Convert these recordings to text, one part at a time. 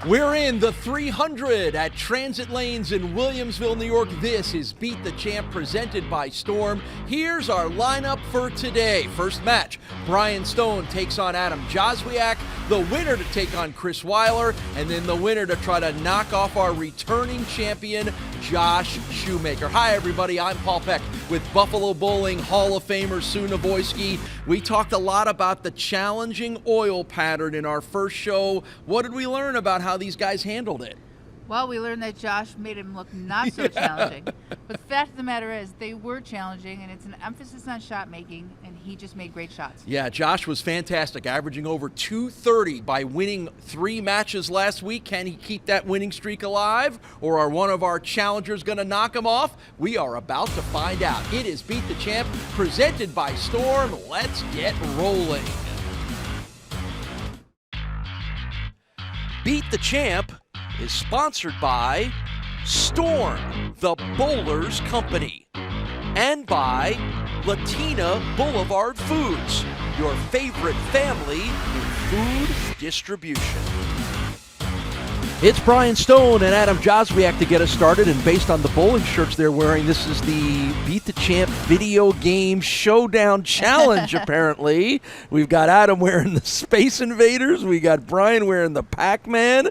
We're in the 300 at Transit Lanes in Williamsville, New York. This is Beat the Champ presented by Storm. Here's our lineup for today. First match, Brian Stone takes on Adam Jozwiak. The winner to take on Chris Weiler, and then the winner to try to knock off our returning champion, Josh Shoemaker. Hi, everybody. I'm Paul Peck with Buffalo Bowling Hall of Famer Sue Nawojski. We talked a lot about the challenging oil pattern in our first show. What did we learn about how these guys handled it? Well, we learned that Josh made him look not so challenging. But the fact of the matter is, they were challenging, and it's an emphasis on shot making, and he just made great shots. Yeah, Josh was fantastic, averaging over 230 by winning 3 matches last week. Can he keep that winning streak alive, or are one of our challengers going to knock him off? We are about to find out. It is Beat the Champ, presented by Storm. Let's get rolling. Beat the Champ is sponsored by Storm, the Bowlers Company, and by Latina Boulevard Foods, your favorite family in food distribution. It's Brian Stone and Adam Jozwiak to get us started, and based on the bowling shirts they're wearing, this is the Beat the Champ video game showdown challenge, apparently. We've got Adam wearing the Space Invaders. We got Brian wearing the Pac-Man.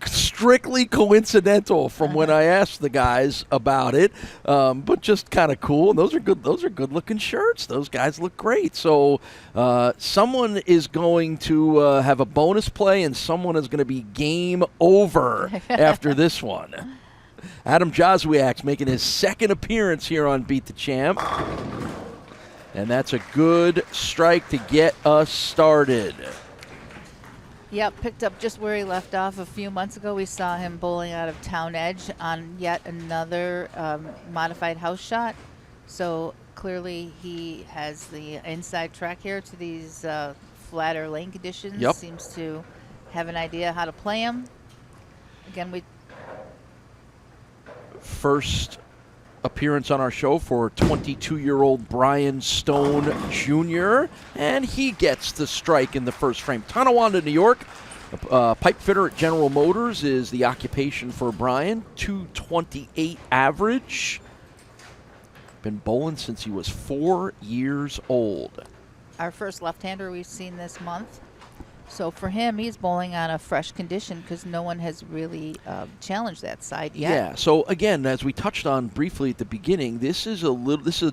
Strictly coincidental from when I asked the guys about it, but just kind of cool. Those are good-looking shirts. Those guys look great. So someone is going to have a bonus play, and someone is going to be game over after this one. Adam Jozwiak's making his second appearance here on Beat the Champ, and that's a good strike to get us started. Yep, picked up just where he left off a few months ago. We saw him bowling out of Town Edge on yet another modified house shot. So clearly he has the inside track here to these flatter lane conditions. Yep. Seems to have an idea how to play them. Again, we first appearance on our show for 22-year-old Brian Stone Jr., and he gets the strike in the first frame. Tonawanda, New York. Pipe fitter at General Motors is the occupation for Brian. 228 average. Been bowling since he was 4 years old. our first left-hander we've seen this month. So for him, he's bowling on a fresh condition because no one has really challenged that side yet. Yeah. So again, as we touched on briefly at the beginning, this is a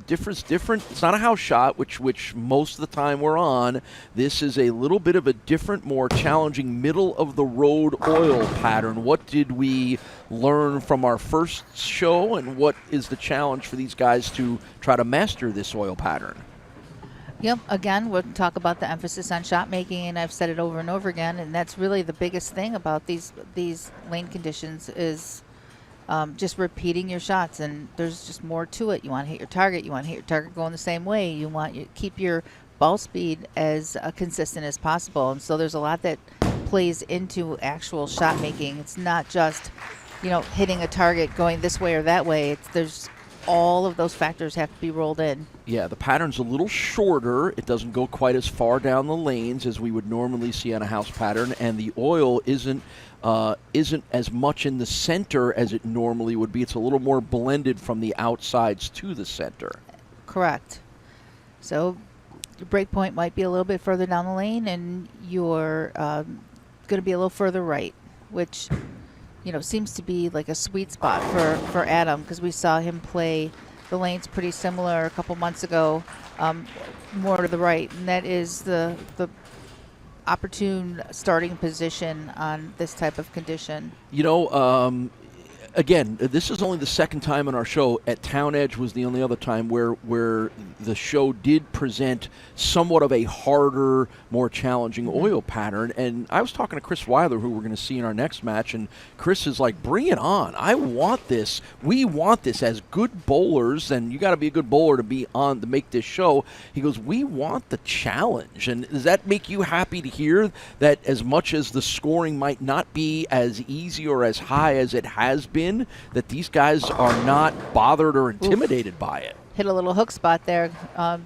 different. It's not a house shot, which most of the time we're on. This is a little bit of a different, more challenging middle of the road oil pattern. What did we learn from our first show, and what is the challenge for these guys to try to master this oil pattern? Yep. Again, we'll talk about the emphasis on shot making, and I've said it over and over again, and that's really the biggest thing about these lane conditions is just repeating your shots, and there's just more to it. You want to hit your target. You want to hit your target going the same way. You want to keep your ball speed as consistent as possible, and so there's a lot that plays into actual shot making. It's not just, hitting a target going this way or that way. There's all of those factors have to be rolled in. Yeah, the pattern's a little shorter. It doesn't go quite as far down the lanes as we would normally see on a house pattern, and the oil isn't as much in the center as it normally would be. It's a little more blended from the outsides to the center. Correct. So your break point might be a little bit further down the lane, and you're going to be a little further right, which seems to be like a sweet spot for Adam, because we saw him play the lanes pretty similar a couple months ago, more to the right, and that is the opportune starting position on this type of condition. Again, this is only the second time on our show. At Town Edge was the only other time where the show did present somewhat of a harder, more challenging oil pattern. And I was talking to Chris Weiler, who we're going to see in our next match, and Chris is like, bring it on. I want this. We want this as good bowlers, and you got to be a good bowler to be on to make this show. He goes, we want the challenge. And does that make you happy to hear that as much as the scoring might not be as easy or as high as it has been, that these guys are not bothered or intimidated by it? Hit a little hook spot there. I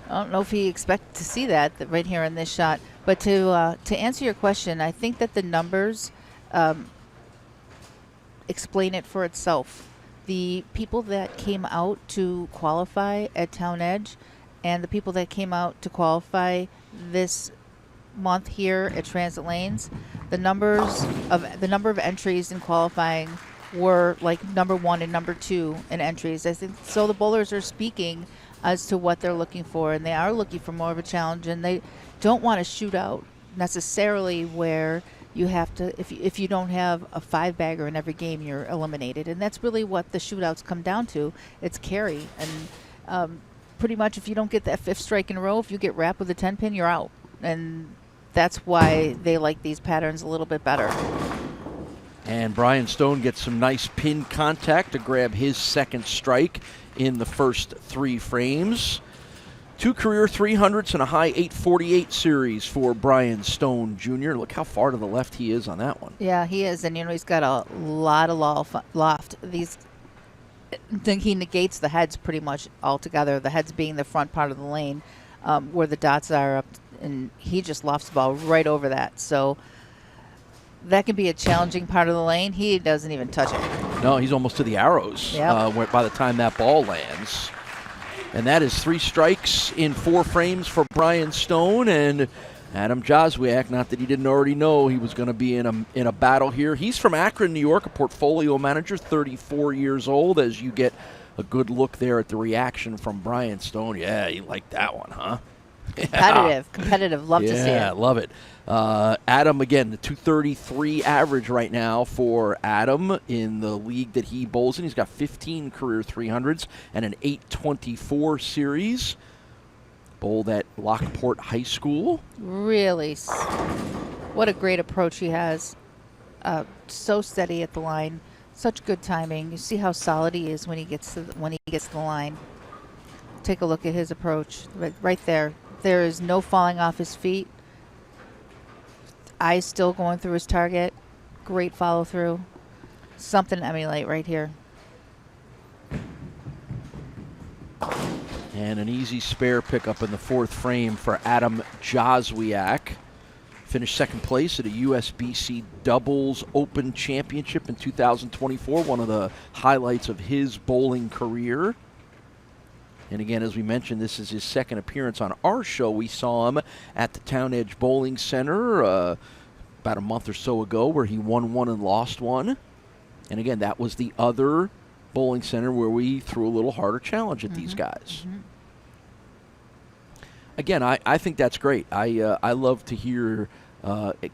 don't know if he expected to see that right here in this shot. But to answer your question, I think that the numbers explain it for itself. The people that came out to qualify at Town Edge and the people that came out to qualify this month here at Transit Lanes, the number of entries in qualifying were like number 1 and number 2 in entries. I think so. The bowlers are speaking as to what they're looking for, and they are looking for more of a challenge, and they don't want a shootout necessarily where you have to, if you don't have a 5-bagger in every game, you're eliminated. And that's really what the shootouts come down to. It's carry. And pretty much if you don't get that 5th strike in a row, if you get wrapped with a 10-pin, you're out. And that's why they like these patterns a little bit better. And Brian Stone gets some nice pin contact to grab his 2nd strike in the first 3 frames. 2 career 300s and a high 848 series for Brian Stone Jr. Look how far to the left he is on that one. Yeah, he is. And, he's got a lot of loft. He negates the heads pretty much altogether, the heads being the front part of the lane where the dots are up, and he just lofts the ball right over that. So that can be a challenging part of the lane. He doesn't even touch it. No, he's almost to the arrows by the time that ball lands. And that is 3 strikes in 4 frames for Brian Stone. And Adam Jozwiak, not that he didn't already know he was going to be in a battle here. He's from Akron, New York, a portfolio manager, 34 years old, as you get a good look there at the reaction from Brian Stone. Yeah, you like that one, huh? Competitive. Love to see it. Yeah, love it. Adam, again, the 233 average right now for Adam in the league that he bowls in. He's got 15 career 300s and an 824 series. Bowled at Lockport High School. Really, what a great approach he has. So steady at the line. Such good timing. You see how solid he is when he gets to the line. Take a look at his approach right there. There is no falling off his feet. Eyes still going through his target. Great follow through. Something to emulate right here. And an easy spare pickup in the 4th frame for Adam Jozwiak. Finished 2nd place at a USBC Doubles Open Championship in 2024, one of the highlights of his bowling career. And again, as we mentioned, this is his 2nd appearance on our show. We saw him at the Town Edge Bowling Center about a month or so ago, where he won 1 and lost 1. And again, that was the other bowling center where we threw a little harder challenge at these guys. Again, I think that's great. I love to hear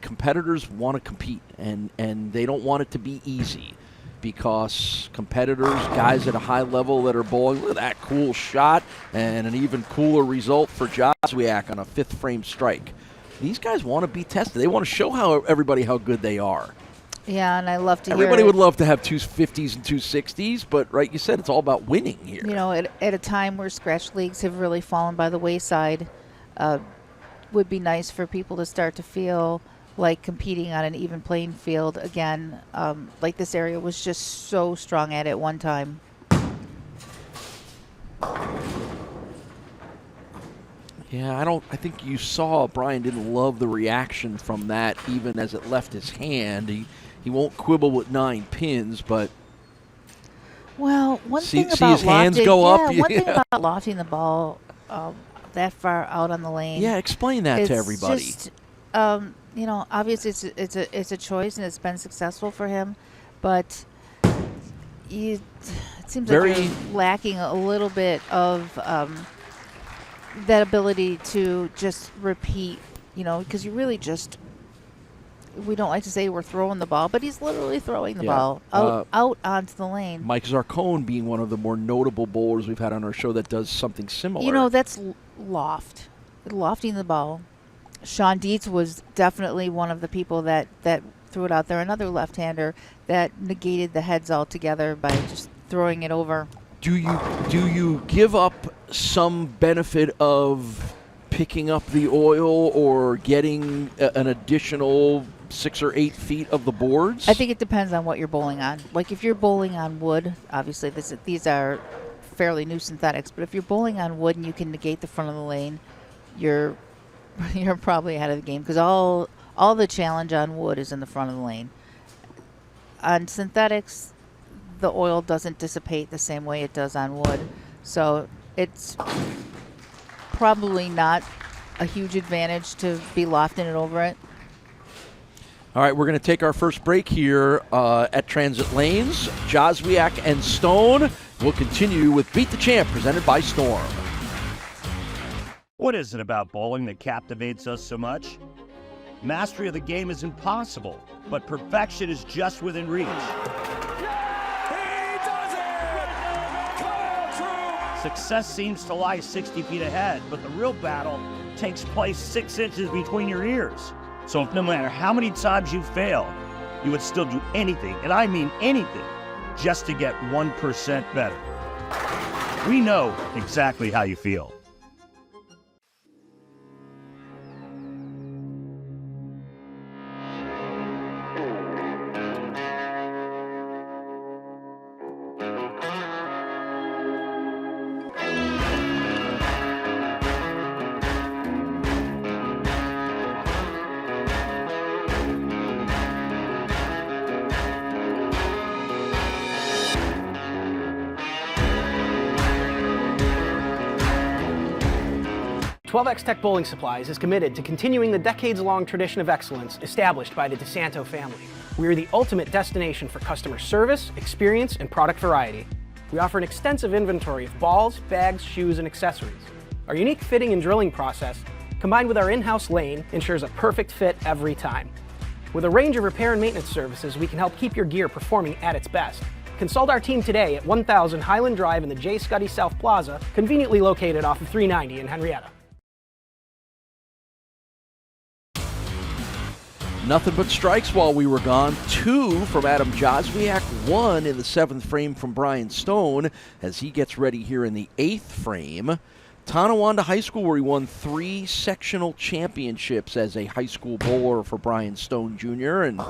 competitors want to compete, and they don't want it to be easy, because competitors, guys at a high level that are bowling, look at that cool shot and an even cooler result for Jozwiak on a 5th frame strike. These guys want to be tested. They want to show everybody how good they are. Yeah, and I love to Everybody would love to have 250s and 260s, but right, you said it's all about winning here. At a time where scratch leagues have really fallen by the wayside, would be nice for people to start to feel like competing on an even playing field again. Like this area was just so strong at one time. Yeah, I think you saw Brian didn't love the reaction from that, even as it left his hand. He won't quibble with 9 pins, but one thing about his hands go up. One thing about lofting the ball that far out on the lane. Yeah, explain that to everybody. Just, obviously it's a choice, and it's been successful for him, but it seems like you're lacking a little bit of that ability to just repeat, because you really just. We don't like to say we're throwing the ball, but he's literally throwing the ball out onto the lane. Mike Zarcone being one of the more notable bowlers we've had on our show that does something similar. That's lofting the ball. Sean Dietz was definitely one of the people that threw it out there. Another left-hander that negated the heads altogether by just throwing it over. Do you give up some benefit of picking up the oil or getting an additional 6 or 8 feet of the boards? I think it depends on what you're bowling on. Like if you're bowling on wood, obviously these are fairly new synthetics, but if you're bowling on wood and you can negate the front of the lane, you're you're probably ahead of the game because all the challenge on wood is in the front of the lane. On synthetics, the oil doesn't dissipate the same way it does on wood, so it's probably not a huge advantage to be lofting it over it. All right, we're going to take our first break here at Transit Lanes. Jozwiak and Stone will continue with Beat the Champ, presented by Storm. What is it about bowling that captivates us so much? Mastery of the game is impossible, but perfection is just within reach. He does it! Kyle True! Success seems to lie 60 feet ahead, but the real battle takes place 6 inches between your ears. So if no matter how many times you fail, you would still do anything, and I mean anything, just to get 1% better. We know exactly how you feel. Tech Bowling Supplies is committed to continuing the decades-long tradition of excellence established by the DeSanto family. We are the ultimate destination for customer service, experience, and product variety. We offer an extensive inventory of balls, bags, shoes, and accessories. Our unique fitting and drilling process, combined with our in-house lane, ensures a perfect fit every time. With a range of repair and maintenance services, we can help keep your gear performing at its best. Consult our team today at 1000 Highland Drive in the J. Scuddy South Plaza, conveniently located off of 390 in Henrietta. Nothing but strikes while we were gone. 2 from Adam Jozwiak, 1 in the 7th frame from Brian Stone as he gets ready here in the 8th frame. Tonawanda High School, where he won 3 sectional championships as a high school bowler for Brian Stone Jr. And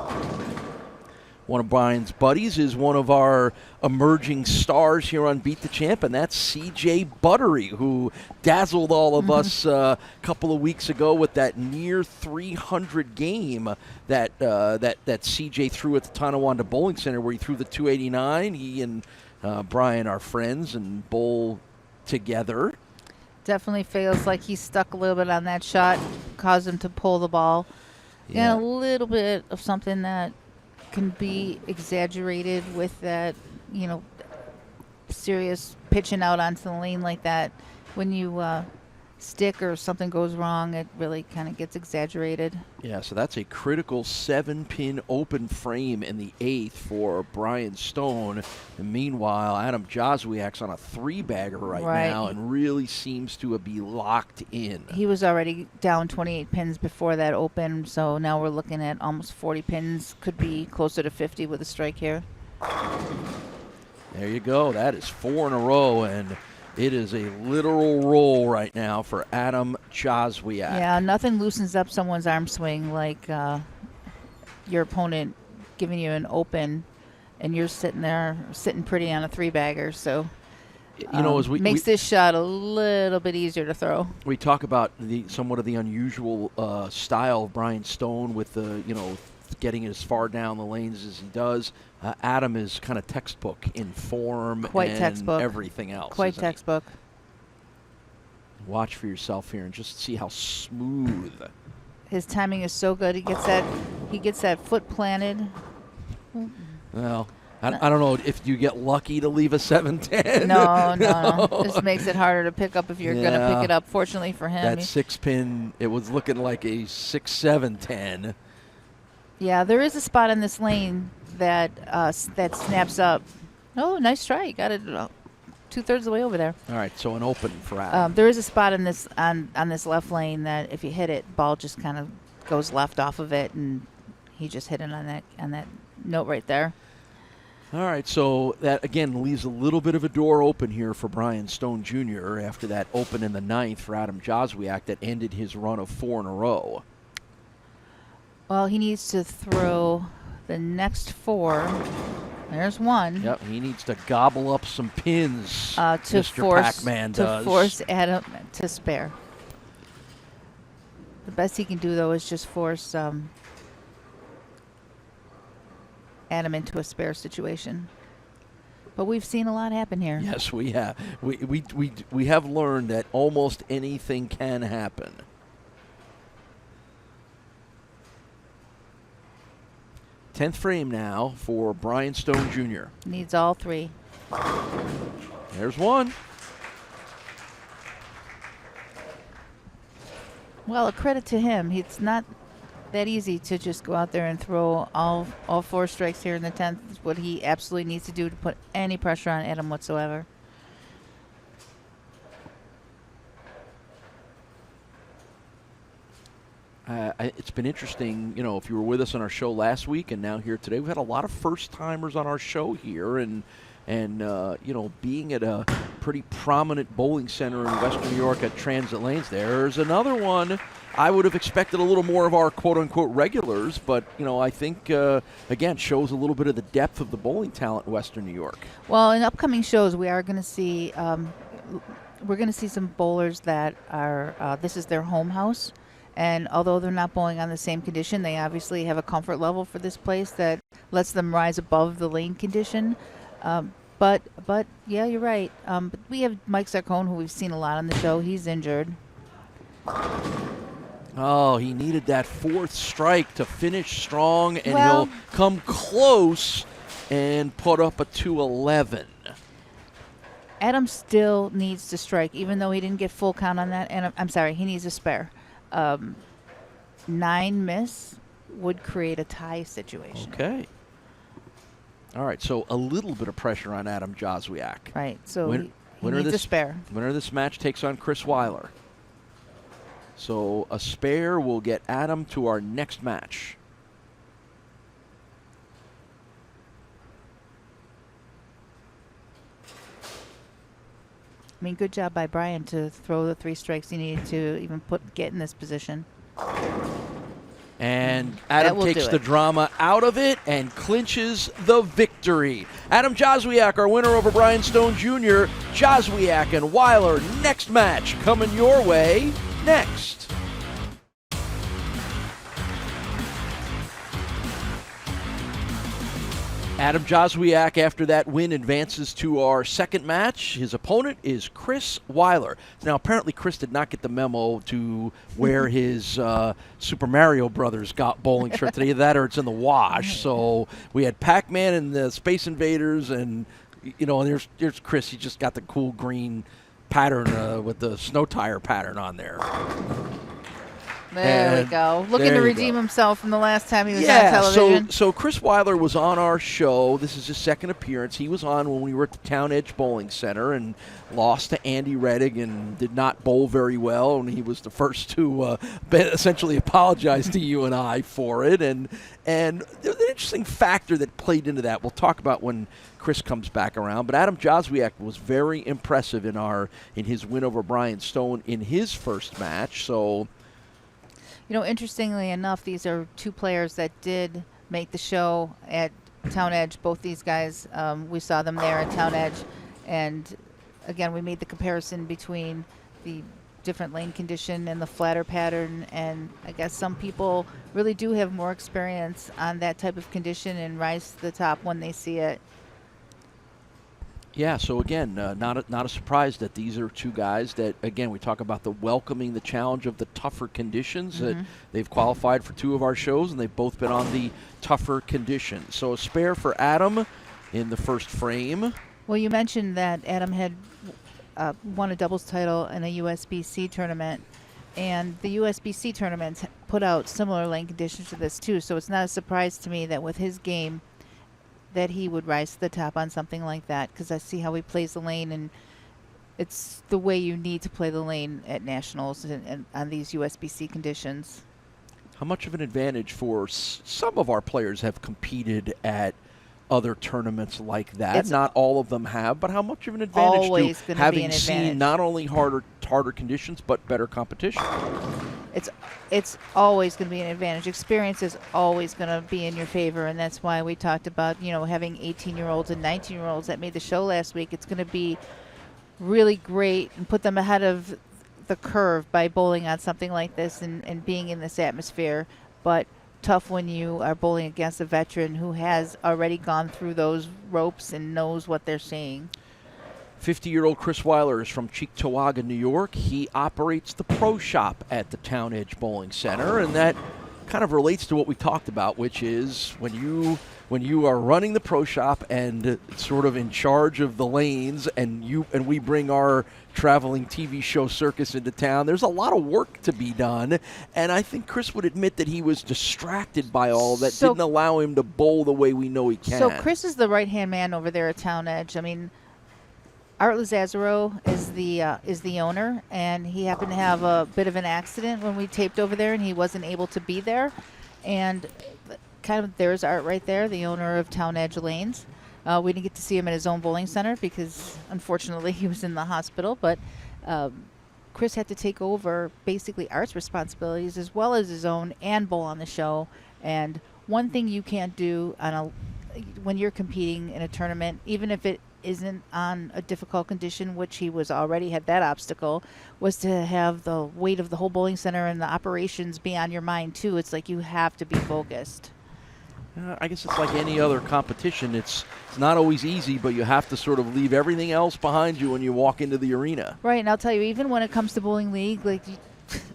one of Brian's buddies is one of our emerging stars here on Beat the Champ, and that's C.J. Buttery, who dazzled all of us a couple of weeks ago with that near 300 game that C.J. threw at the Tonawanda Bowling Center, where he threw the 289. He and Brian are friends and bowl together. Definitely feels like he stuck a little bit on that shot, caused him to pull the ball. Yeah. And a little bit of something that can be exaggerated with that, serious pitching out onto the lane like that. When you stick or something goes wrong, it really kind of gets exaggerated. Yeah, so that's a critical 7-pin open frame in the 8th for Brian Stone. And meanwhile, Adam Jozwiak's on a 3-bagger right now and really seems to be locked in. He was already down 28 pins before that open, so now we're looking at almost 40 pins. Could be closer to 50 with a strike here. There you go. That is 4 in a row, and it is a literal roll right now for Adam Jozwiak. Yeah, nothing loosens up someone's arm swing like your opponent giving you an open and you're sitting there, sitting pretty on a 3-bagger. So, as makes this shot a little bit easier to throw. We talk about somewhat of the unusual style of Brian Stone with getting as far down the lanes as he does. Adam is kind of textbook in form and everything else. Quite textbook. Watch for yourself here and just see how smooth. His timing is so good. He gets that foot planted. Well, I don't know if you get lucky to leave a 7-10. No. This makes it harder to pick up if you're going to pick it up. Fortunately for him. That 6-pin, it was looking like a 6-7-10. Yeah, there is a spot in this lane that snaps up. Oh, nice try. You got it 2/3 of the way over there. All right, so an open for Adam. There is a spot in this on this left lane that if you hit it, ball just kind of goes left off of it, and he just hit it on that note right there. All right, so that, again, leaves a little bit of a door open here for Brian Stone Jr. after that open in the 9th for Adam Jozwiak that ended his run of 4 in a row. Well, he needs to throw the next 4. There's 1. Yep, he needs to gobble up some pins, to Mr. Pac-Man does. force Adam to spare. The best he can do, though, is just force Adam into a spare situation. But we've seen a lot happen here. Yes, we have. We have learned that almost anything can happen. Tenth frame now for Brian Stone Jr. Needs all three. There's one. Well, a credit to him. It's not that easy to just go out there and throw all 4 strikes here in the 10th. It's what he absolutely needs to do to put any pressure on Adam whatsoever. It's been interesting, if you were with us on our show last week and now here today, we've had a lot of first-timers on our show here, and being at a pretty prominent bowling center in Western New York at Transit Lanes, there's another one. I would have expected a little more of our quote-unquote regulars, but, I think, again, shows a little bit of the depth of the bowling talent in Western New York. Well, in upcoming shows, we are going to see some bowlers that are, this is their home house. And although they're not bowling on the same condition, they obviously have a comfort level for this place that lets them rise above the lane condition. But yeah, you're right. But we have Mike Sarcone, who we've seen a lot on the show. He's injured. Oh, he needed that 4th strike to finish strong, and he'll come close and put up a 211. Adam still needs to strike, even though he didn't get full count on that. And I'm sorry, he needs a spare. 9 miss would create a tie situation. Okay. All right, so a little bit of pressure on Adam Jozwiak. Right, so he needs a spare. Winner of this match takes on Chris Weiler. So a spare will get Adam to our next match. I mean, good job by Brian to throw the 3 strikes he needed to even get in this position. And Adam takes the drama out of it and clinches the victory. Adam Jozwiak, our winner over Brian Stone Jr. Jozwiak and Weiler, next match coming your way next. Adam Jozwiak, after that win, advances to our second match. His opponent is Chris Weiler. Now, apparently, Chris did not get the memo to wear his Super Mario Brothers bowling shirt today. That or it's in the wash. So we had Pac-Man and the Space Invaders, and and there's Chris. He just got the cool green pattern with the snow tire pattern on there. There we go. Looking to redeem himself from the last time he was on television. So Chris Weiler was on our show. This is his second appearance. He was on when we were at the Town Edge Bowling Center and lost to Andy Reddick and did not bowl very well. And he was the first to essentially apologize to you and I for it. And there's an interesting factor that played into that. We'll talk about when Chris comes back around. But Adam Jozwiak was very impressive in his win over Brian Stone in his first match. So, interestingly enough, these are 2 players that did make the show at Town Edge. Both these guys, we saw them there at Town Edge. And, again, we made the comparison between the different lane condition and the flatter pattern. And I guess some people really do have more experience on that type of condition and rise to the top when they see it. Yeah, so again, not a surprise that these are 2 guys that, again, we talk about the welcoming the challenge of the tougher conditions. That they've qualified for 2 of our shows, and they've both been on the tougher conditions. So a spare for Adam in the first frame. Well, you mentioned that Adam had won a doubles title in a USBC tournament, and the USBC tournaments put out similar lane conditions to this too, so it's not a surprise to me that with his game that he would rise to the top on something like that, because I see how he plays the lane, and it's the way you need to play the lane at nationals and on these USBC conditions. How much of an advantage for some of our players have competed at other tournaments like that? Not all of them have, but how much of an advantage do having seen not only harder conditions but better competition? It's always going to be an advantage. Experience is always going to be in your favor, and that's why we talked about having 18-year-olds and 19-year-olds that made the show last week. It's going to be really great and put them ahead of the curve by bowling on something like this and being in this atmosphere, but tough when you are bowling against a veteran who has already gone through those ropes and knows what they're seeing. 50-year-old Chris Weiler is from Cheektowaga, New York. He operates the pro shop at the Town Edge Bowling Center, and that kind of relates to what we talked about, which is when you are running the pro shop and sort of in charge of the lanes, and we bring our traveling TV show circus into town, there's a lot of work to be done, and I think Chris would admit that he was distracted by all that, didn't allow him to bowl the way we know he can. So Chris is the right-hand man over there at Town Edge. I mean, Art Lazaro is the owner, and he happened to have a bit of an accident when we taped over there, and he wasn't able to be there. And kind of there's Art right there, the owner of Town Edge Lanes. We didn't get to see him at his own bowling center because, unfortunately, he was in the hospital. But Chris had to take over basically Art's responsibilities as well as his own and bowl on the show. And one thing you can't do when you're competing in a tournament, even if it isn't on a difficult condition, which he was already had that obstacle, was to have the weight of the whole bowling center and the operations be on your mind too. It's like you have to be focused. I guess it's like any other competition. It's not always easy, but you have to sort of leave everything else behind you when you walk into the arena. Right, and I'll tell you, even when it comes to bowling league, like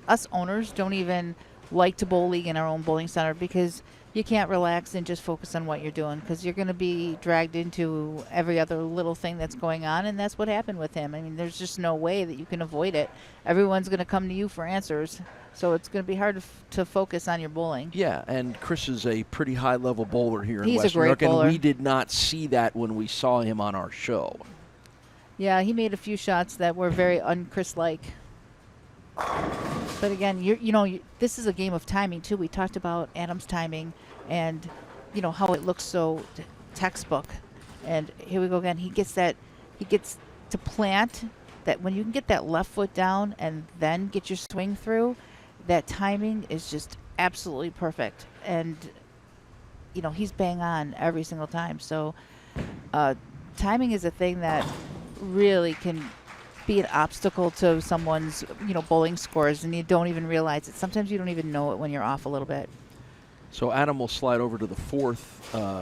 us owners don't even like to bowl league in our own bowling center because you can't relax and just focus on what you're doing because you're going to be dragged into every other little thing that's going on, and that's what happened with him. I mean, there's just no way that you can avoid it. Everyone's going to come to you for answers, so it's going to be hard to focus on your bowling. Yeah, and Chris is a pretty high-level bowler here in He's West a New great York, bowler. and we did not see that when we saw him on our show. Yeah, he made a few shots that were very un-Chris-like. But again, this is a game of timing too. We talked about Adam's timing and how it looks so textbook. And here we go again. He gets to plant that when you can get that left foot down and then get your swing through, that timing is just absolutely perfect. And he's bang on every single time. So timing is a thing that really can be an obstacle to someone's bowling scores, and you don't even realize it. Sometimes you don't even know it when you're off a little bit. So Adam will slide over to the fourth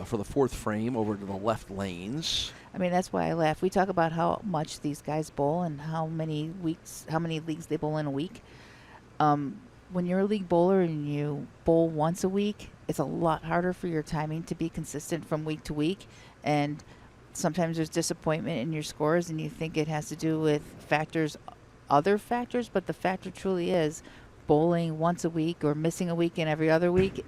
for the fourth frame over to the left lanes. I mean, that's why I laugh. We talk about how much these guys bowl and how many leagues they bowl in a week. When you're a league bowler and you bowl once a week, it's a lot harder for your timing to be consistent from week to week, and sometimes there's disappointment in your scores, and you think it has to do with other factors, but the factor truly is bowling once a week or missing a week in every other week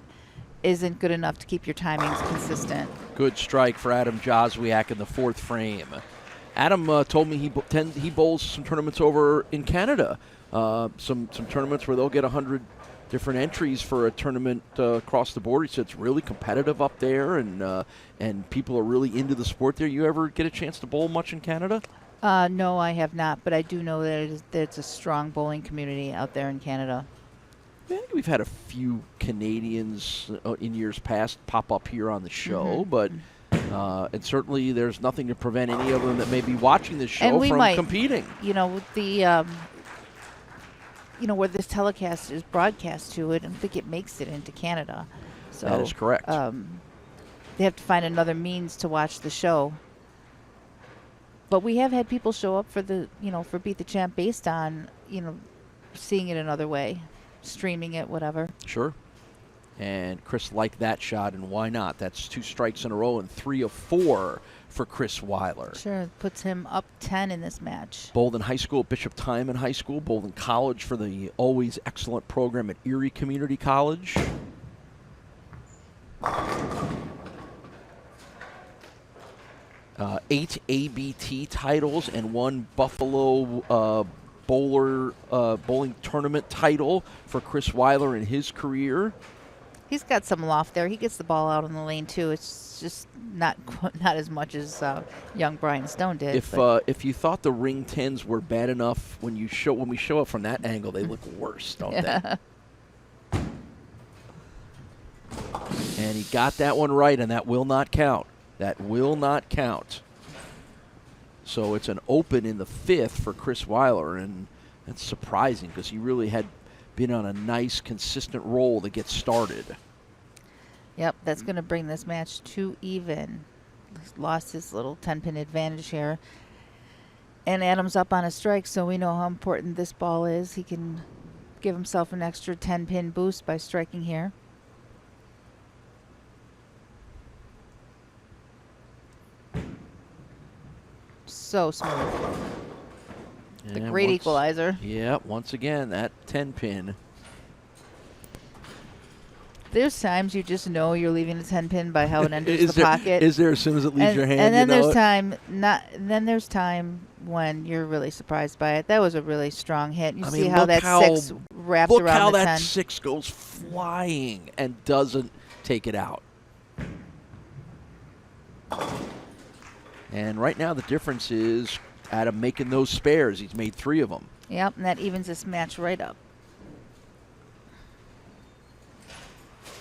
isn't good enough to keep your timings consistent. Good strike for Adam Jozwiak in the fourth frame. Adam told me he bowls some tournaments over in Canada, some tournaments where they'll get 100 different entries for a tournament across the board. He said it's really competitive up there, and people are really into the sport there. You ever get a chance to bowl much in Canada? No, I have not, but I do know that it's a strong bowling community out there in Canada. I think we've had a few Canadians in years past pop up here on the show, but and certainly there's nothing to prevent any of them that may be watching this show from competing. Where this telecast is broadcast to, I don't think it makes it into Canada. So that is correct. They have to find another means to watch the show. But we have had people show up for for Beat the Champ based on, seeing it another way, streaming it, whatever. Sure. And Chris liked that shot, and why not? That's 2 strikes in a row and 3 of 4 for Chris Weiler. Sure, puts him up 10 in this match. Bowled in high school at Bishop Timon High School, bowled in college for the always excellent program at Erie Community College. Eight ABT titles and 1 Buffalo bowling tournament title for Chris Weiler in his career. He's got some loft there. He gets the ball out on the lane too. It's just not as much as young Brian Stone did. If you thought the ring 10s were bad enough, when we show up from that angle, they look worse, don't they? And he got that one right, and that will not count. That will not count. So it's an open in the 5th for Chris Weiler, and That's surprising because he really had been on a nice, consistent roll to get started. Yep, that's going to bring this match to even. He's lost his little 10-pin advantage here. And Adam's up on a strike, so we know how important this ball is. He can give himself an extra 10-pin boost by striking here. So smooth. The And great equalizer. Yeah, once again, that 10-pin. There's times you just know you're leaving a 10-pin by how it enters the pocket. Is there as soon as it leaves your hand? And then you know there's it? time then there's time when you're really surprised by it. That was a really strong hit. You see how that 6 wrapped look around how the that 10. 6 goes flying and doesn't take it out. And right now the difference is Adam making those spares. He's made 3 of them. Yep, and that evens this match right up.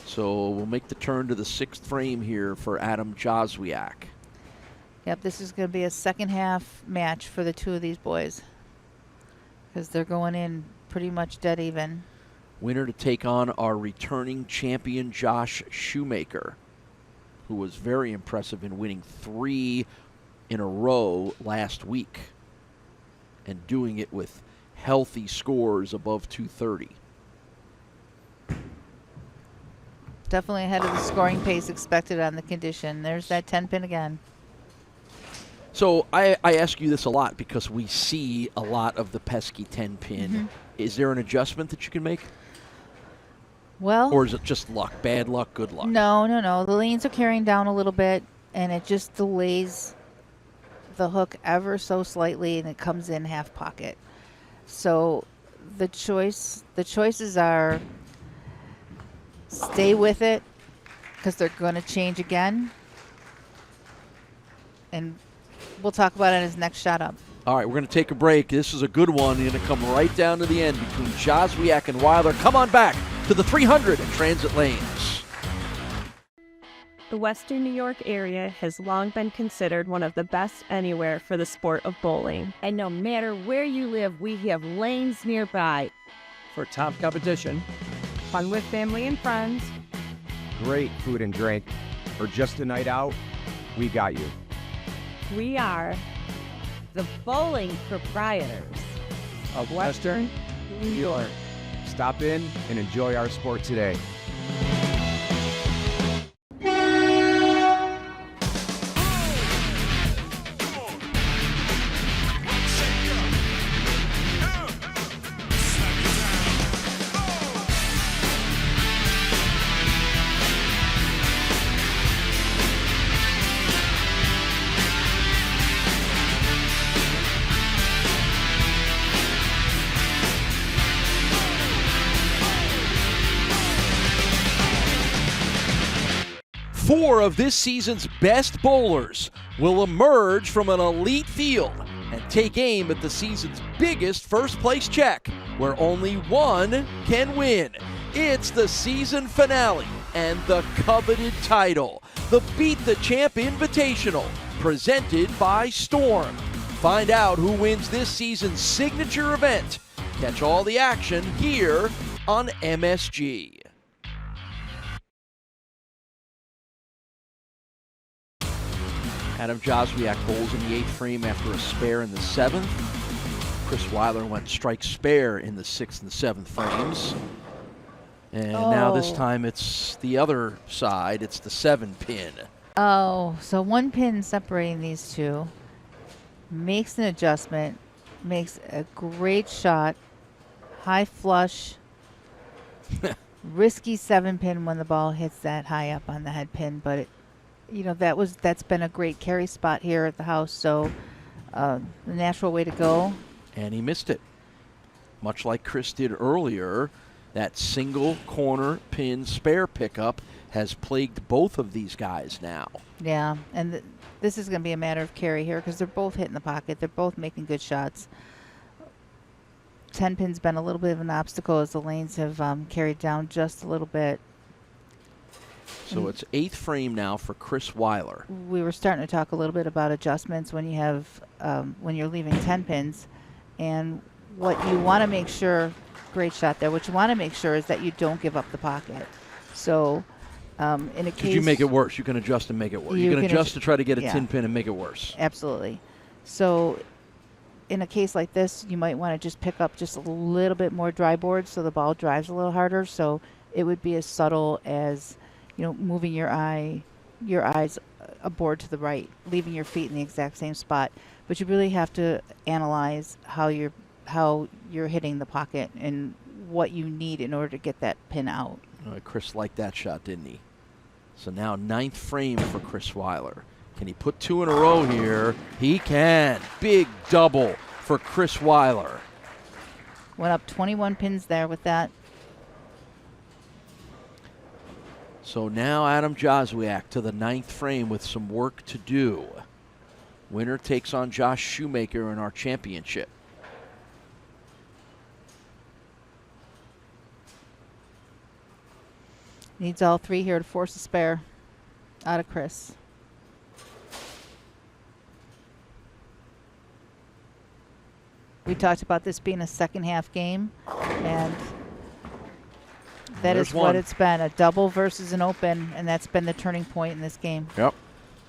So we'll make the turn to the 6th frame here for Adam Jozwiak. Yep, this is going to be a second half match for the 2 of these boys because they're going in pretty much dead even. Winner to take on our returning champion Josh Shoemaker, who was very impressive in winning 3 in a row last week and doing it with healthy scores above 230. Definitely ahead of the scoring pace expected on the condition. There's that 10-pin again. So I ask you this a lot because we see a lot of the pesky 10-pin. Mm-hmm. Is there an adjustment that you can make? Well, Or is it just luck, bad luck, good luck? no. The lanes are carrying down a little bit, and it just delays the hook ever so slightly, and it comes in half pocket. So the choices are stay with it because they're going to change again, and we'll talk about it in his next shot up. All right, we're going to take a break. This is a good one. You're going to come right down to the end between Jozwiak and Weiler. Come on back to the 300 and transit lanes. The Western New York area has long been considered one of the best anywhere for the sport of bowling. And no matter where you live, we have lanes nearby. For top competition, Fun with family and friends, great food and drink, or just a night out, we got you. we are The bowling proprietors. Of Western New York. Stop in and enjoy our sport today. Four of this season's best bowlers will emerge from an elite field and take aim at the season's biggest first-place check, where only one can win. It's the season finale and the coveted title, the Beat the Champ Invitational, presented by Storm. Find out who wins this season's signature event. Catch all the action here on MSG. Adam Jozwiak bowls in the 8th frame after a spare in the 7th. Chris Weiler went strike spare in the 6th and 7th frames. And now this time it's the other side. It's the 7-pin. Oh, so 1 pin separating these two. Makes an adjustment. Makes a great shot. High flush. Risky 7-pin when the ball hits that high up on the head pin, but that's been a great carry spot here at the house. So the natural way to go. And he missed it. Much like Chris did earlier, that single corner pin spare pickup has plagued both of these guys now. Yeah, and this is going to be a matter of carry here because they're both hitting the pocket. They're both making good shots. 10-pin's been a little bit of an obstacle as the lanes have carried down just a little bit. So it's 8th frame now for Chris Weiler. We were starting to talk a little bit about adjustments when you have when you're leaving 10 pins, and what you want to make sure, great shot there, what you want to make sure is that you don't give up the pocket. So in a case... you make it worse. You can adjust and make it worse. You can adjust to try to get a tin pin and make it worse. Absolutely. So in a case like this, you might want to just pick up just a little bit more dry board so the ball drives a little harder. So it would be as subtle as, moving your eyes a board to the right, leaving your feet in the exact same spot. But you really have to analyze how you're hitting the pocket and what you need in order to get that pin out. Chris liked that shot, didn't he? So now 9th frame for Chris Weiler. Can he put 2 in a row here? He can. Big double for Chris Weiler. Went up 21 pins there with that. So now Adam Jozwiak to the 9th frame with some work to do. Winner takes on Josh Shoemaker in our championship. Needs all 3 here to force a spare out of Chris. We talked about this being a second half game, and that is what it's been, a double versus an open, and that's been the turning point in this game. Yep.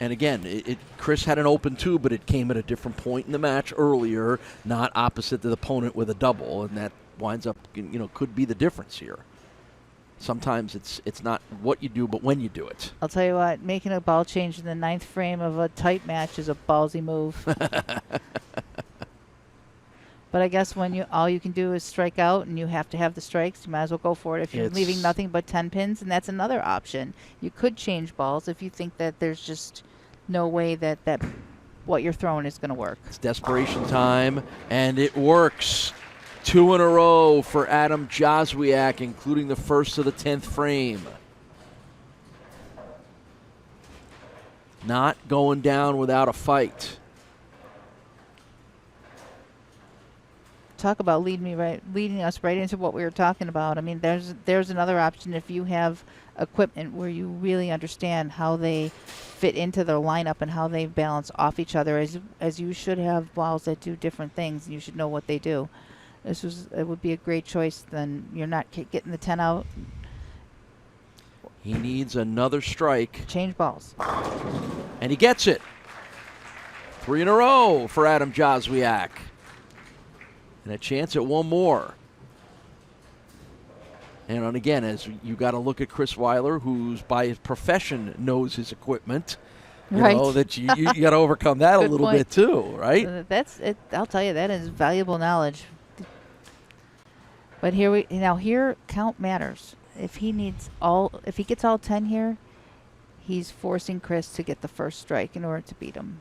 And again, Chris had an open too, but it came at a different point in the match earlier, not opposite the opponent with a double, and that winds up, could be the difference here. Sometimes it's not what you do, but when you do it. I'll tell you what, making a ball change in the 9th frame of a tight match is a ballsy move. But I guess when all you can do is strike out and you have to have the strikes, you might as well go for it. If you're leaving nothing but 10 pins, and that's another option. You could change balls if you think that there's just no way that what you're throwing is going to work. It's desperation time, and it works. 2 in a row for Adam Jozwiak, including the first of the 10th frame. Not going down without a fight. Talk about leading us right into what we were talking about. I mean, there's another option if you have equipment where you really understand how they fit into their lineup and how they balance off each other, as you should have balls that do different things, and you should know what they do. It would be a great choice. Then you're not getting the 10 out. He needs another strike. Change balls. And he gets it. 3 in a row for Adam Jozwiak. And a chance at one more. And again, as you got to look at Chris Weiler, who's by his profession knows his equipment. You know that you got to overcome that a little bit too, right? That's it. I'll tell you, that is valuable knowledge. But here count matters. If he gets all 10 here, he's forcing Chris to get the first strike in order to beat him.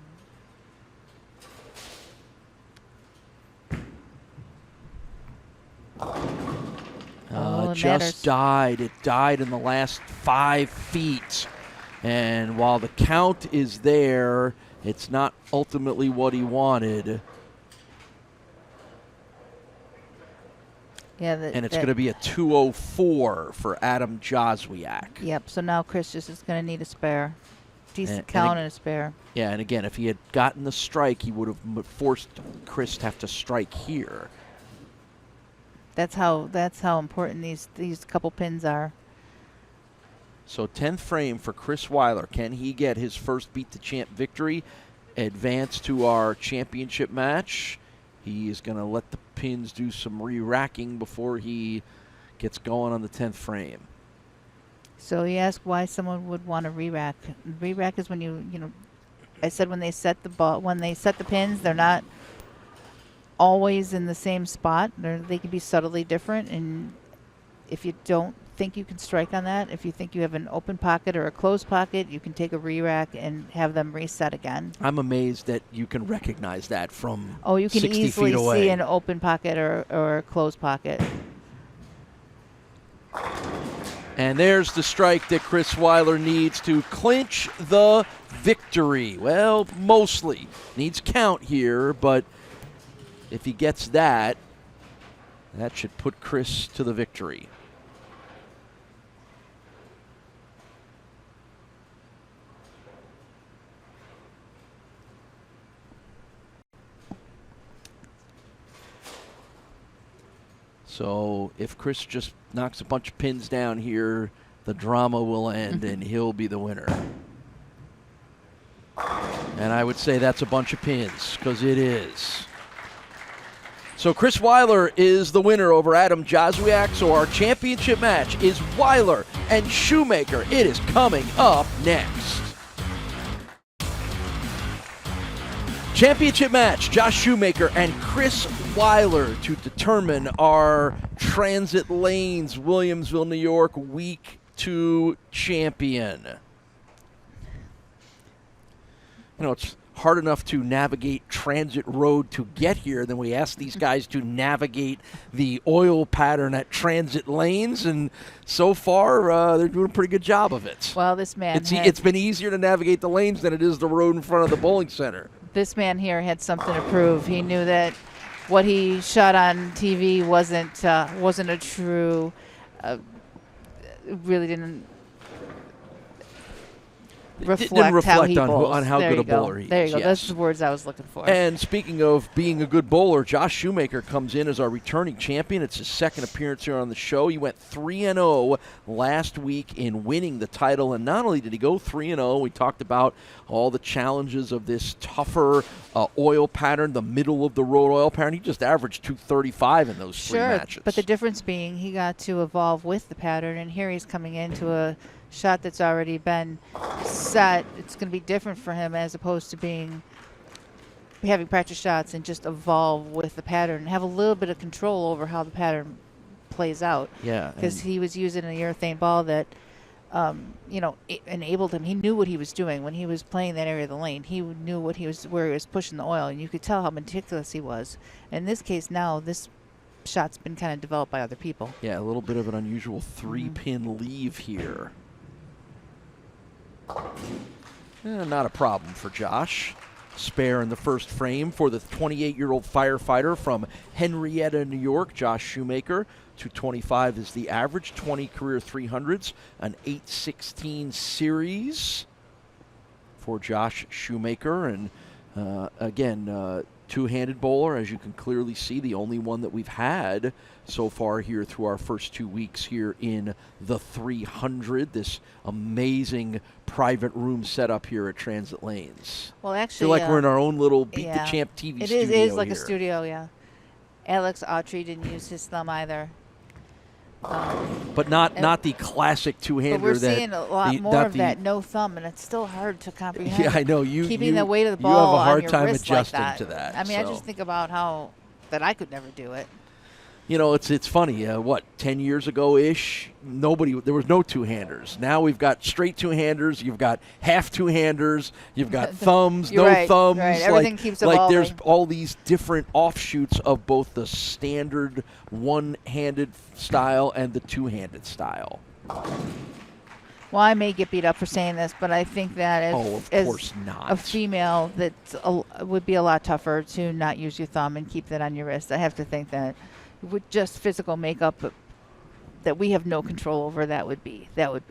It just died. It died in the last 5 feet. And while the count is there, it's not ultimately what he wanted. Yeah, and it's going to be a 204 for Adam Jozwiak. Yep, so now Chris just is going to need a spare. Decent count and a spare. Yeah, and again, if he had gotten the strike, he would have forced Chris to have to strike here. That's how important these couple pins are. So 10th frame for Chris Weiler. Can he get his first beat the champ victory, advance to our championship match? He is going to let the pins do some re-racking before he gets going on the 10th frame. So you ask why someone would want to re-rack. Re-rack is when I said when they set the pins, they're not always in the same spot. They can be subtly different, and if you don't think you can strike on that, if you think you have an open pocket or a closed pocket, you can take a re-rack and have them reset again. I'm amazed that you can recognize that from 60 feet away. Oh, you can easily see an open pocket or a closed pocket. And there's the strike that Chris Weiler needs to clinch the victory. Well, mostly. Needs count here, but if he gets that, that should put Chris to the victory. So if Chris just knocks a bunch of pins down here, the drama will end and he'll be the winner. And I would say that's a bunch of pins, because it is. So Chris Weiler is the winner over Adam Jozwiak. So our championship match is Weiler and Shoemaker. It is coming up next. Championship match, Josh Shoemaker and Chris Weiler to determine our Transit Lanes Williamsville, New York Week 2 champion. You know, it's hard enough to navigate Transit Road to get here, then we ask these guys to navigate the oil pattern at Transit Lanes, and so far they're doing a pretty good job of it. Well, this man it's been easier to navigate the lanes than it is the road in front of the bowling center. This man here had something to prove. He knew that what he shot on TV wasn't a true. Really didn't reflect how he bowls. On how good a bowler he is. There you go. Yes. That's the words I was looking for. And speaking of being a good bowler, Josh Shoemaker comes in as our returning champion. It's his second appearance here on the show. He went 3-0 last week in winning the title. And not only did he go 3-0, we talked about all the challenges of this tougher oil pattern, the middle of the road oil pattern. He just averaged 235 in those three matches. But the difference being he got to evolve with the pattern, and here he's coming into a shot that's already been set. It's going to be different for him as opposed to having practice shots and just evolve with the pattern and have a little bit of control over how the pattern plays out. Yeah. Because he was using an urethane ball that, enabled him. He knew what he was doing when he was playing that area of the lane. He knew where he was pushing the oil, and you could tell how meticulous he was. In this case now, this shot's been kind of developed by other people. Yeah, a little bit of an unusual 3-pin leave here. Not a problem for Josh. Spare in the first frame for the 28-year-old firefighter from Henrietta, New York, Josh Shoemaker. 225 is the average, 20 career 300s, an 816 series for Josh Shoemaker. And again, two-handed bowler, as you can clearly see, the only one that we've had so far here through our first 2 weeks here in the 300, this amazing private room setup here at Transit Lanes. Well, actually, I feel like we're in our own little Beat the Champ TV studio. It is like here. a studio, yeah. Alex Autry didn't use his thumb either. But not the classic two-hander. But we're seeing a lot more of that no thumb, and it's still hard to comprehend. Yeah, I know. Keeping the weight of the ball you have a hard on your time wrist adjusting like to that. I mean, I just think about how that I could never do it. You know, it's funny. 10 years ago-ish, there was no two-handers. Now we've got straight two-handers. You've got half two-handers. You've got thumbs, no thumbs. Right. Everything keeps evolving. Like there's all these different offshoots of both the standard one-handed style and the two-handed style. Well, I may get beat up for saying this, but I think that as a female, that would be a lot tougher to not use your thumb and keep that on your wrist. I have to think that with just physical makeup that we have no control over, that would be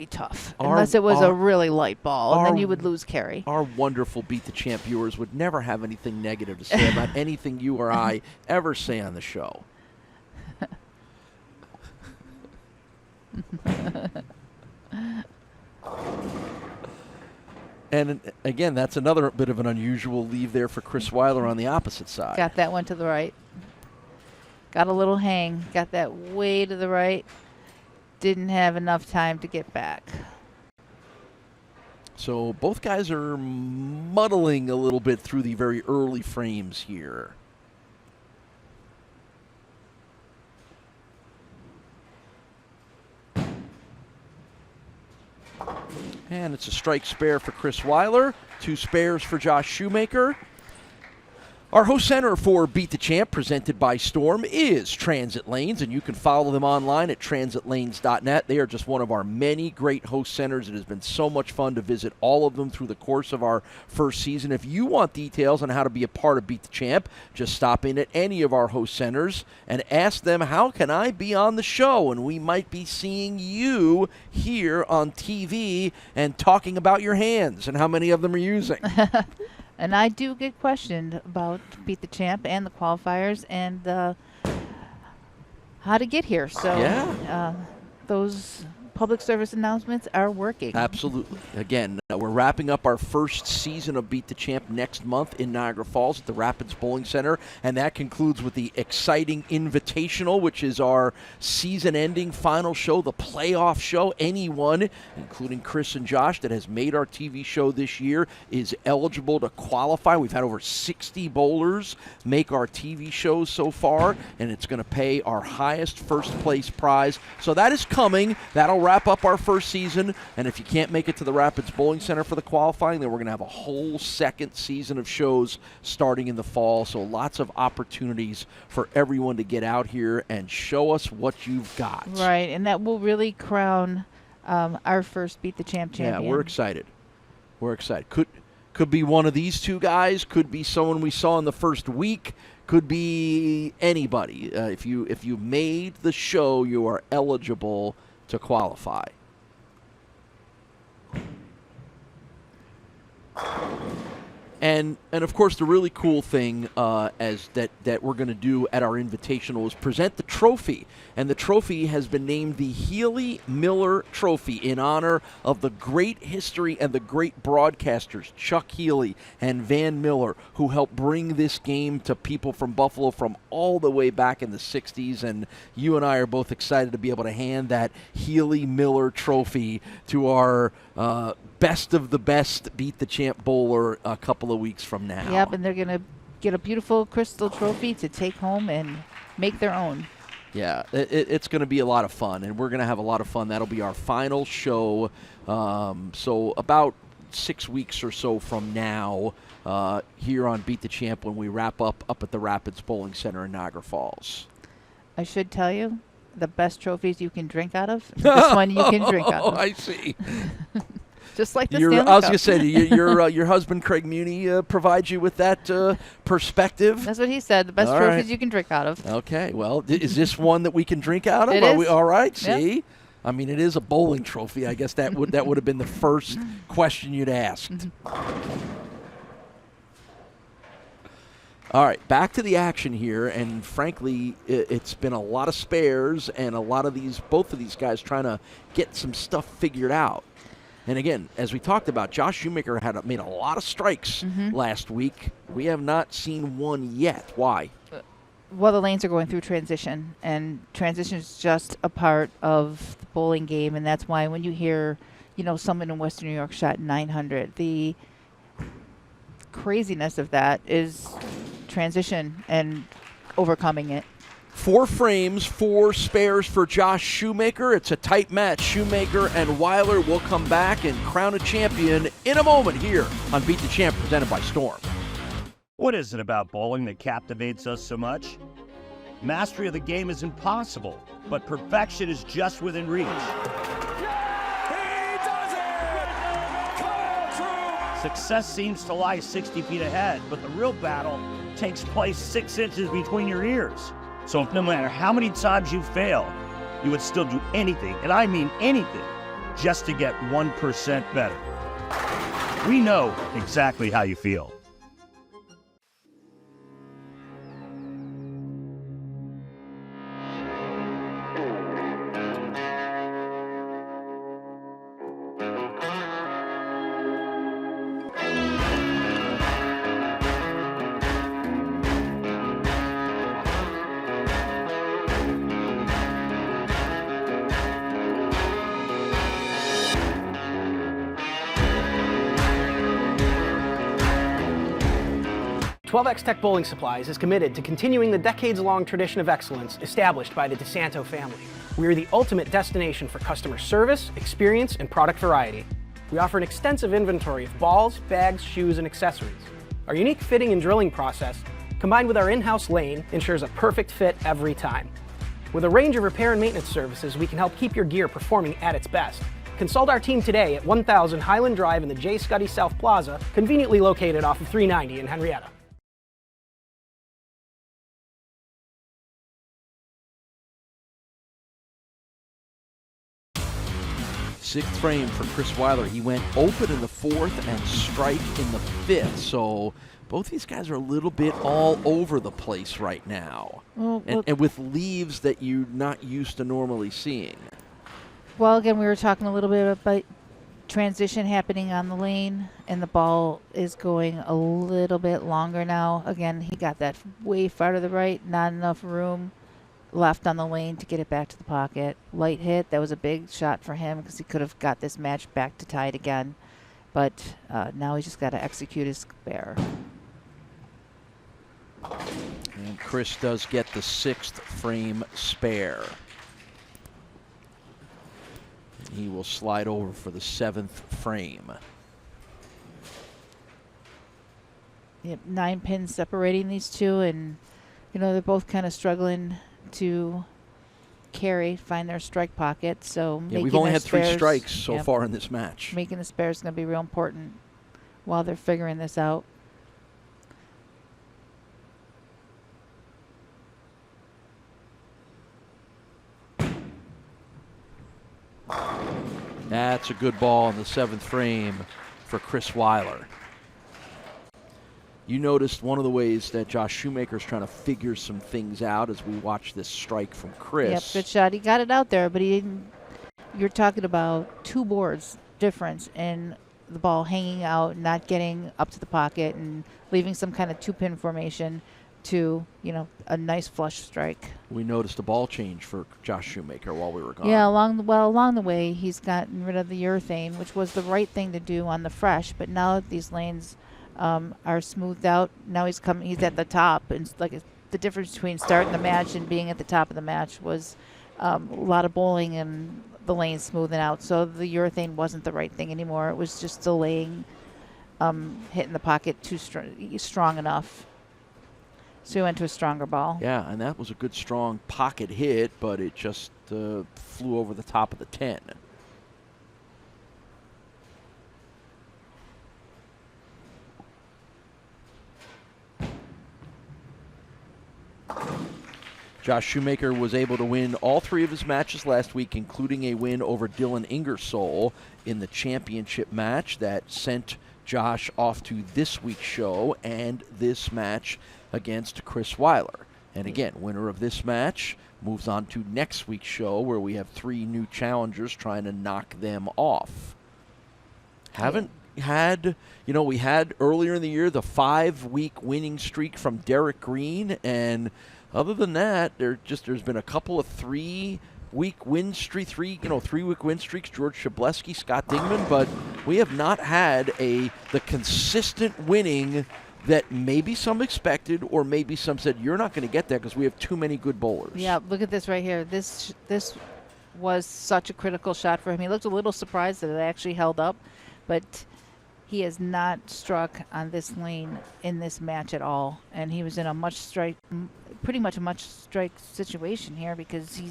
tough. Unless it was a really light ball, and then you would lose carry. Our wonderful Beat the Champ viewers would never have anything negative to say about anything you or I ever say on the show. And again, that's another bit of an unusual leave there for Chris Weiler on the opposite side. Got that one to the right. Got a little hang. Got that way to the right. Didn't have enough time to get back. So both guys are muddling a little bit through the very early frames here. And it's a strike spare for Chris Weiler, 2 spares for Josh Shoemaker. Our host center for Beat the Champ, presented by Storm, is Transit Lanes, and you can follow them online at transitlanes.net. They are just one of our many great host centers. It has been so much fun to visit all of them through the course of our first season. If you want details on how to be a part of Beat the Champ, just stop in at any of our host centers and ask them, how can I be on the show? And we might be seeing you here on TV and talking about your hands and how many of them are using. And I do get questioned about Beat the Champ and the qualifiers and how to get here. So Yeah. those public service announcements are working. Absolutely. Again, we're wrapping up our first season of Beat the Champ next month in Niagara Falls at the Rapids Bowling Center, and that concludes with the exciting Invitational, which is our season-ending final show, the playoff show. Anyone, including Chris and Josh, that has made our TV show this year is eligible to qualify. We've had over 60 bowlers make our TV shows so far, and it's going to pay our highest first-place prize. So that is coming. That'll wrap up our first season, and if you can't make it to the Rapids Bowling Center for the qualifying, then we're going to have a whole second season of shows starting in the fall. So lots of opportunities for everyone to get out here and show us what you've got. Right, and that will really crown our first Beat the Champ champion. Yeah, we're excited. We're excited. Could be one of these two guys. Could be someone we saw in the first week. Could be anybody. If you made the show, you are eligible to qualify. And of course, the really cool thing as that we're going to do at our Invitational is present the trophy. And the trophy has been named the Healy Miller Trophy in honor of the great history and the great broadcasters, Chuck Healy and Van Miller, who helped bring this game to people from Buffalo from all the way back in the 60s. And you and I are both excited to be able to hand that Healy Miller Trophy to our best of the best Beat the Champ bowler a couple of weeks from now. Yep, and they're going to get a beautiful crystal trophy to take home and make their own. Yeah, it's going to be a lot of fun, and we're going to have a lot of fun. That'll be our final show. So about 6 weeks or so from now here on Beat the Champ when we wrap up at the Rapids Bowling Center in Niagara Falls. I should tell you, the best trophies you can drink out of, this one you can drink out of. I see. Just like the I Stanley was Cup. going to say, your husband, Craig Muni, provides you with that perspective? That's what he said, the best All trophies right. you can drink out of. Okay, well, is this one that we can drink out of? It Are is. we all right? Yep. See? I mean, it is a bowling trophy. I guess that would have been the first question you'd asked. All right, back to the action here, and frankly, it's been a lot of spares and a lot of both of these guys trying to get some stuff figured out. And again, as we talked about, Josh Shoemaker made a lot of strikes last week. We have not seen one yet. Why? Well, the lanes are going through transition, and transition is just a part of the bowling game, and that's why when you hear, someone in Western New York shot 900, the craziness of that is transition and overcoming it. 4 frames, 4 spares for Josh Shoemaker. It's a tight match. Shoemaker and Weiler will come back and crown a champion in a moment here on Beat the Champ, presented by Storm. What is it about bowling that captivates us so much? Mastery of the game is impossible, but perfection is just within reach. Success seems to lie 60 feet ahead, but the real battle takes place 6 inches between your ears. So no matter how many times you fail, you would still do anything, and I mean anything, just to get 1% better. We know exactly how you feel. .12X Tech Bowling Supplies is committed to continuing the decades-long tradition of excellence established by the DeSanto family. We are the ultimate destination for customer service, experience, and product variety. We offer an extensive inventory of balls, bags, shoes, and accessories. Our unique fitting and drilling process, combined with our in-house lane, ensures a perfect fit every time. With a range of repair and maintenance services, we can help keep your gear performing at its best. Consult our team today at 1000 Highland Drive in the J. Scuddy South Plaza, conveniently located off of 390 in Henrietta. Sixth frame for Chris Weiler. He went open in the fourth and strike in the fifth. So both these guys are a little bit all over the place right now. And with leaves that you're not used to normally seeing. Well, again, we were talking a little bit about transition happening on the lane, and the ball is going a little bit longer now. Again, he got that way far to the right, not enough room left on the lane to get it back to the pocket. Light hit, that was a big shot for him because he could have got this match back to tied again. But now he's just got to execute his spare. And Chris does get the sixth frame spare. He will slide over for the seventh frame. Yep, 9 pins separating these two, and you know they're both kind of struggling to find their strike pocket. So yeah, we've only had 3 strikes so far in this match. Making the spare is going to be real important while they're figuring this out. That's a good ball in the seventh frame for Chris Weiler. You noticed one of the ways that Josh Shoemaker's trying to figure some things out as we watch this strike from Chris. Yep, good shot. He got it out there, but he didn't. You're talking about 2 boards difference in the ball hanging out, not getting up to the pocket, and leaving some kind of 2-pin formation to, you know, a nice flush strike. We noticed a ball change for Josh Shoemaker while we were gone. Yeah, along the way, he's gotten rid of the urethane, which was the right thing to do on the fresh. But now that these lanes are smoothed out, now he's at the top, and it's like the difference between starting the match and being at the top of the match was a lot of bowling and the lanes smoothing out. So the urethane wasn't the right thing anymore. It was just delaying hitting the pocket too strong enough. So he went to a stronger ball. Yeah, and that was a good strong pocket hit, but it just flew over the top of the 10. Josh Shoemaker was able to win all 3 of his matches last week, including a win over Dylan Ingersoll in the championship match that sent Josh off to this week's show and this match against Chris Weiler. And again, winner of this match moves on to next week's show where we have 3 new challengers trying to knock them off. Haven't had, we had earlier in the year the 5-week winning streak from Derek Green, and other than that, there's been a couple of 3-week win streaks, 3-week win streaks, George Shableski, Scott Dingman, but we have not had the consistent winning that maybe some expected, or maybe some said you're not going to get that because we have too many good bowlers. Yeah, look at this right here. This was such a critical shot for him. He looked a little surprised that it actually held up, but he has not struck on this lane in this match at all, and he was in pretty much a much strike situation here because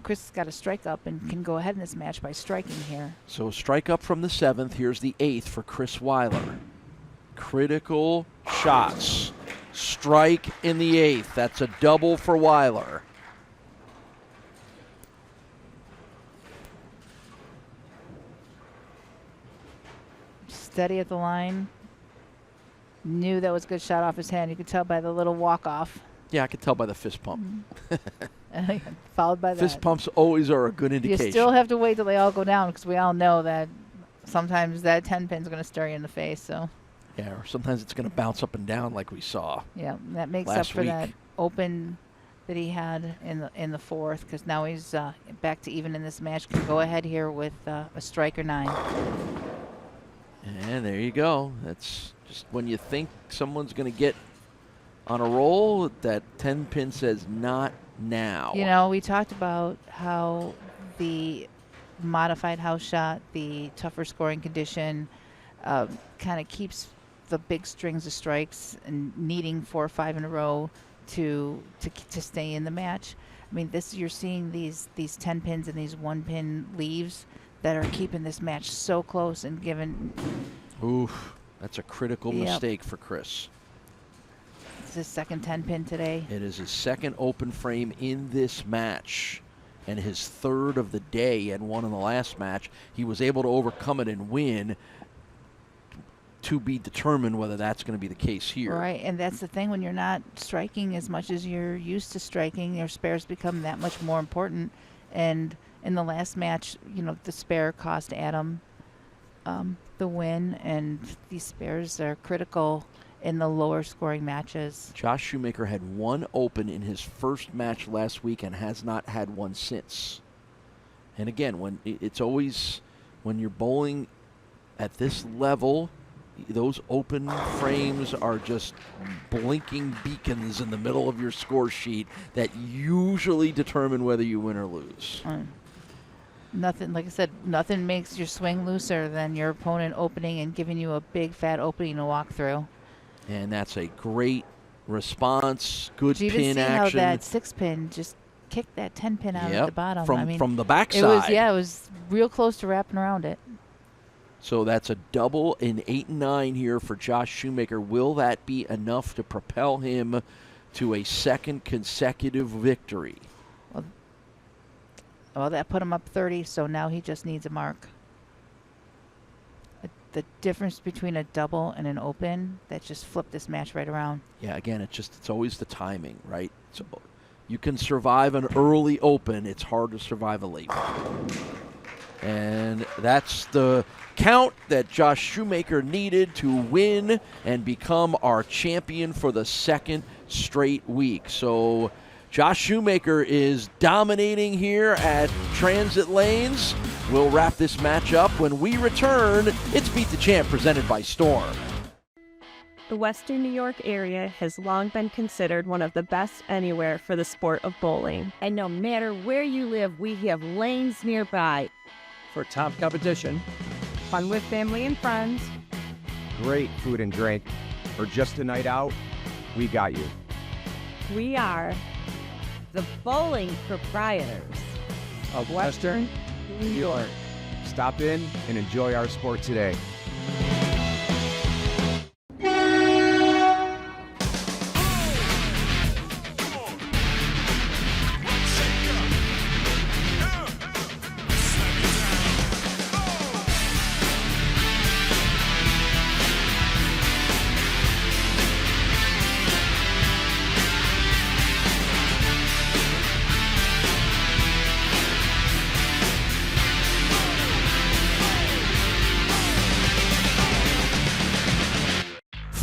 Chris has got a strike up and can go ahead in this match by striking here. So strike up from the 7th. Here's the 8th for Chris Weiler. Critical shots. Strike in the 8th. That's a double for Weiler. Steady at the line. Knew that was a good shot off his hand. You could tell by the little walk-off. Yeah, I could tell by the fist pump. Followed by that. Fist pumps always are a good indication. You still have to wait till they all go down because we all know that sometimes that 10 pin's going to stare you in the face. So. Yeah, or sometimes it's going to bounce up and down like we saw. Yeah, that makes up for that open that he had in the 4th, because now he's back to even in this match. Can go ahead here with a strike or 9. And there you go. That's just when you think someone's going to get on a roll, that 10 pin says not now. We talked about how the modified house shot, the tougher scoring condition, kind of keeps the big strings of strikes and needing 4 or 5 in a row to stay in the match. I mean, you're seeing these 10 pins and these 1-pin leaves that are keeping this match so close and giving. Oof, that's a critical mistake for Chris. It's his second 10 pin today. It is his second open frame in this match. and his third of the day and won in the last match. He was able to overcome it and win. To be determined whether that's going to be the case here. Right, and that's the thing. When you're not striking as much as you're used to striking, your spares become that much more important. And in the last match, you know, the spare cost Adam the win, and these spares are critical in the lower scoring matches. Josh Shoemaker had one open in his first match last week and has not had one since. And again, when it's always when you're bowling at this level, those open frames are just blinking beacons in the middle of your score sheet that usually determine whether you win or lose. Nothing, like I said, nothing makes your swing looser than your opponent opening and giving you a big fat opening to walk through. And that's a great response, good Did you pin even see action. how that 6-pin just kicked that 10-pin out at the bottom? From the backside. It was real close to wrapping around it. So that's a double in 8 and 9 here for Josh Shoemaker. Will that be enough to propel him to a second consecutive victory? Well, that put him up 30, so now he just needs a mark. The difference between a double and an open, that just flipped this match right around. Yeah, again, it's always the timing, right? So you can survive an early open. It's hard to survive a late one. And that's the count that Josh Shoemaker needed to win and become our champion for the second straight week. So Josh Shoemaker is dominating here at Transit Lanes. We'll wrap this match up when we return. It's Beat the Champ presented by Storm. The Western New York area has long been considered one of the best anywhere for the sport of bowling. And no matter where you live, we have lanes nearby. For top competition, Fun with family and friends. great food and drink, or just a night out, we got you. We are The bowling proprietors. Of Western New York. Stop in and enjoy our sport today.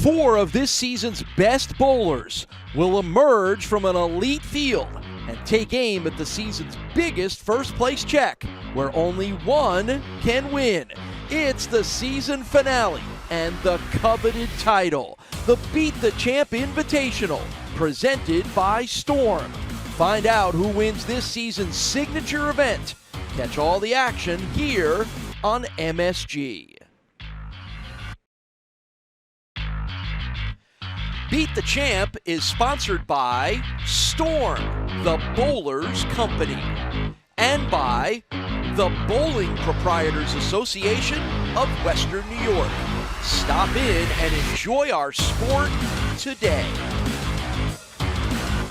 Four of this season's best bowlers will emerge from an elite field and take aim at the season's biggest first-place check, where only one can win. It's the season finale and the coveted title, the Beat the Champ Invitational, presented by Storm. Find out who wins this season's signature event. Catch all the action here on MSG. Beat the Champ is sponsored by Storm, the Bowlers Company, and by the Bowling Proprietors Association of Western New York. Stop in and enjoy our sport today.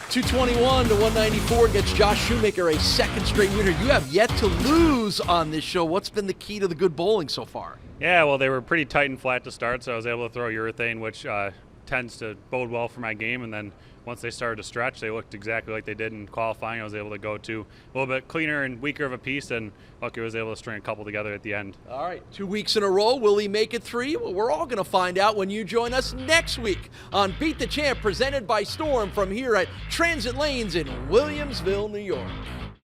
221 to 194 gets Josh Shoemaker a second straight winner. You have yet to lose on this show. What's been the key to the good bowling so far? Yeah, well, they were pretty tight and flat to start, so I was able to throw urethane, which tends to bode well for my game. And then once they started to stretch, they looked exactly like they did in qualifying. I was able to go to a little bit cleaner and weaker of a piece, and Lucky was able to string a couple together at the end. All right, 2 weeks in a row. Will he make it 3? Well, we're all going to find out when you join us next week on Beat the Champ, presented by Storm from here at Transit Lanes in Williamsville, New York.